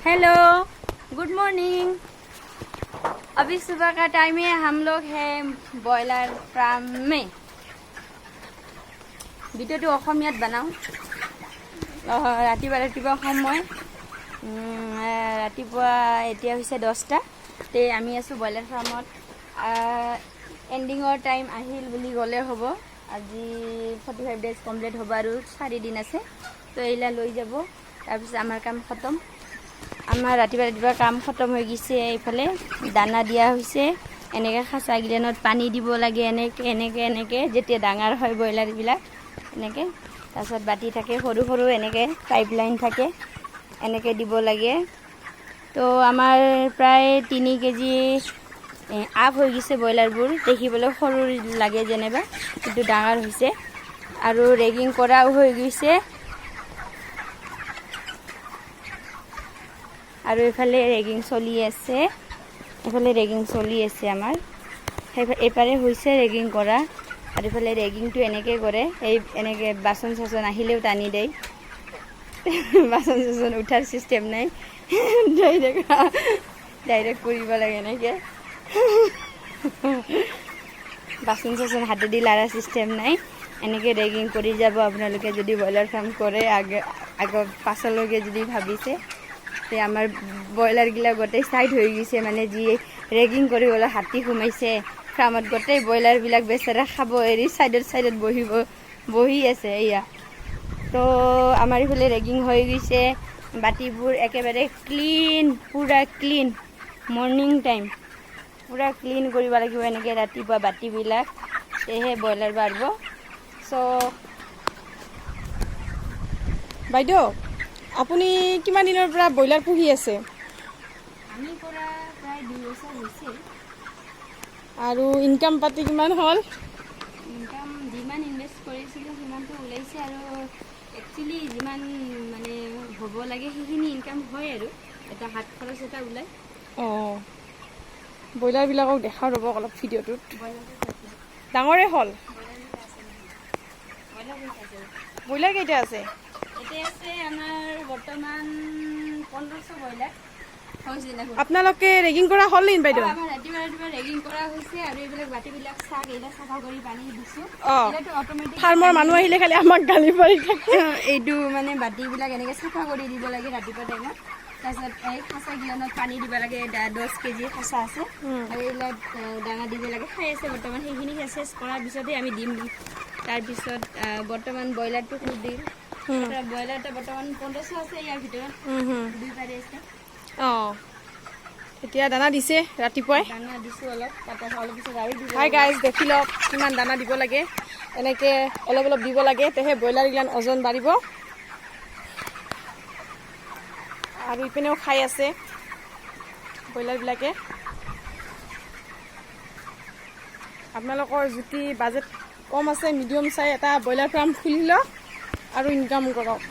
Hello, good morning. अभी सुबह का टाइम है, हम लोग हैं बॉयलर फार्म में। ভিডিঅ'টো অসমীয়াত বনাওঁ। ৰাতিপুৱা সময় ৰাতিপুৱা এতিয়া হৈছে 10টা। তে আমি আছোঁ ব্ৰইলাৰ ফাৰ্মত। এণ্ডিঙৰ টাইম আহিল বুলি গ'লে হ'ব। আজি 45 ডেজ কমপ্লিট হ'ব আৰু 4 দিন আছে। তো এইলা লৈ যাব, তাৰপিছত আমাৰ কাম খতম। আমাৰ ৰাতিপুৱা কাম খতম হৈ গৈছে। এইফালে দানা দিয়া হৈছে। এনেকৈ খাচা গিলেনত পানী দিব লাগে, এনেকৈ যেতিয়া ডাঙৰ হয় ব্ৰইলাৰবিলাক এনেকৈ। তাৰপিছত বাতি থাকে সৰু সৰু, এনেকৈ পাইপলাইন থাকে, এনেকৈ দিব লাগে। তো আমাৰ প্ৰায় 3 কেজি আপ হৈ গৈছে ব্ৰইলাৰবোৰ। দেখিবলৈ সৰু লাগে যেনিবা, কিন্তু ডাঙৰ হৈছে আৰু ৰেগিং কৰাও হৈ গৈছে। আৰু এইফালে ৰেগিং চলি আছে, আমাৰ এইফালে হৈছে ৰেগিং কৰা। আৰু এইফালে ৰেগিংটো এনেকৈ কৰে, এনেকৈ বাচন চাচন আহিলেও টানি দেই। বাচন চাচন উঠাৰ চিষ্টেম নাই, ডাইৰেক্ট কৰিব লাগে এনেকৈ। বাচন চাচন হাতেদি লাৰা চিষ্টেম নাই, এনেকৈ ৰেগিং কৰি যাব আপোনালোকে যদি ব্ৰইলাৰ ফাৰ্ম কৰে। পাছলৈকে যদি ভাবিছে, তে আমাৰ ব্ৰইলাৰগিলা গোটেই চাইড হৈ গৈছে, মানে যি ৰেগিং কৰিবলৈ হাতী সোমাইছে ফাৰ্মত। গোটেই ব্ৰইলাৰবিলাক বেচেৰা খাব এৰি চাইডত বহি আছে এয়া। তো আমাৰ এইফালে ৰেগিং হৈ গৈছে। বাতিবোৰ একেবাৰে ক্লিন, পূৰা ক্লিন। মৰ্ণিং টাইম পূৰা ক্লিন কৰিব লাগিব এনেকৈ ৰাতিপুৱা বাতিবিলাক, তেহে ব্ৰইলাৰ বাঢ়িব। চ' বাইদেউ, আপুনি কিমান দিনৰ পৰা ব্ৰইলাৰ পুহি আছে? আমি কৰা প্ৰায় 2 বছৰ হৈছে। আৰু ইনকাম পাতি কিমান হ'ল? ইনকাম যিমান ইনভেষ্ট কৰিছিলোঁ সিমানটো ওলাইছে, আৰু একচুৱেলি যিমান মানে হ'ব লাগে সেইখিনি ইনকাম হয়, আৰু এটা হাত খৰচ এটা ওলায়। অঁ, ব্ৰইলাৰবিলাকক দেখা ৰ'ব অলপ ভিডিঅ'টোত। ডাঙৰে হ'ল। ব্ৰইলাৰ কেইটা আছে? এতিয়া আছে আমাৰ বৰ্তমান 1500 ব্ৰইলাৰ। আপোনালোকে ৰেগিং কৰা হ'ল নেকি বাইদেউ? আমাৰ ৰাতিপুৱা ৰেগিং কৰা হৈছে, আৰু এইবিলাক বাতিবিলাক এইবিলাক চাফা কৰি পানী দিছোঁ। অঁ, ফাৰ্মৰ মানুহ আহিলে খালি আমাক গালি পাৰি থাকে। এইটো মানে বাতিবিলাক এনেকৈ চাফা কৰি দিব লাগে ৰাতিপুৱা টাইমত। তাৰপিছত এই খাচা গিলানত পানী দিব লাগে। 10 কেজি খাচা আছে, আৰু এইবিলাক দানা দিব লাগে। খাই আছে বৰ্তমান। সেইখিনি চেছ কৰাৰ পিছতহে আমি দিম। তাৰপিছত বৰ্তমান ব্ৰইলাৰটো খুব দিম। ব্ৰইলাৰ এটা বৰ্তমান 1500 আছে, ইয়াৰ ভিতৰত 2 পাৰি আছে। অঁ, এতিয়া দানা দিছে ৰাতিপুৱাই। দানা দিছোঁ অলপ, তাৰপাছত অলপ পিছত আৰু দিব। হাই গাইজ, দেখি লওক কিমান দানা দিব লাগে। এনেকৈ অলপ অলপ দিব লাগে, তেহে ব্ৰইলাৰগিলান ওজন বাঢ়িব। আৰু ইপিনেও খাই আছে ব্ৰইলাৰবিলাকে। আপোনালোকৰ যদি বাজেট কম আছে, মিডিয়াম চাই এটা ব্ৰইলাৰ ফাৰ্ম খুলি লওক আৰু ইনকাম কৰক।